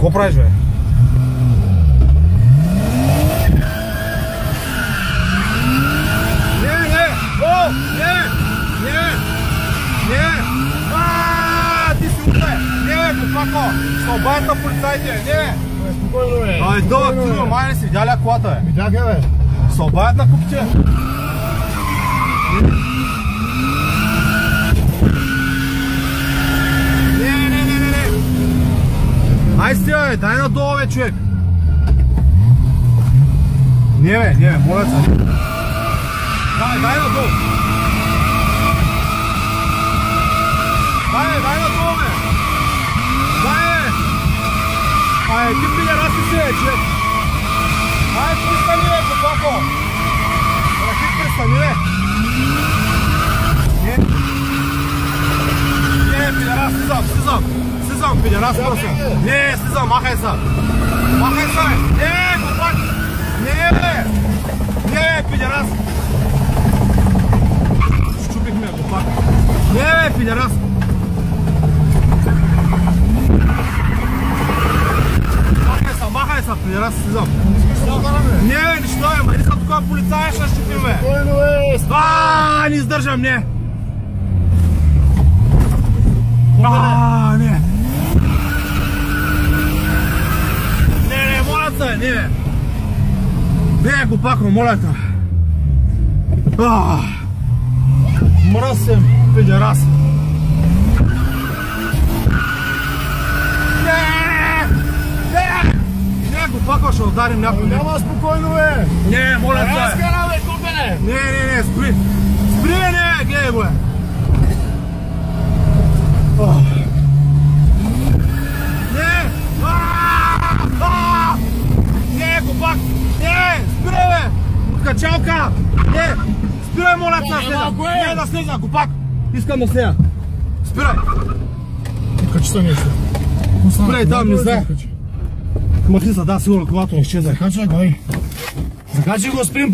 Какво правиш, бе? Не! О! Не! Ти си утре! Не, Копако! Слабаят на полицайите! Не! Спокойно, бе! Ай, дълъг ти, май не си видя ли колата, бе? Видях я, бе! Слабаят на купите! Не! Ай стига, бе! Дай надолу, бе, човек! Не, бе, моля се! Дай надолу! Дай надолу, бе! Дай! Ай, ти пидераси си, бе, човек! Ай, пристани, бе, Копако! Ти пристани, бе! Не, пидерас, слизам, пидерас, просто! Не, слизам, махай се! Махай се, бе! Не, Копак! Не, пидерас! Щупихме, Копак! Не, пидерас! Махай се, пидерас, слизам! Не, нищо, бе, не съм тук полицая, ще щупим, бе! Спокойно, бе! Не издържам, не! Не! Не, моля се, не! Не, Копако, моля те! Мръсен, пидерас! Копако, ще ударим някой. Няма спокойно, бе! Не, моля те! Разкара, бе, купене! Не, спри! Спри, не, гледай, бе! Не, Копак! Не, спри, бе! Качалка! Не, спирай, моля те, да слезам! Не, да слезам, Копак! Искам да слезам! Спирай! Качи се нещо. Спирай там, не знае! Махни се, да, сигурно, когато не изчезах. Закачай го, ай. Закачай го, сприм.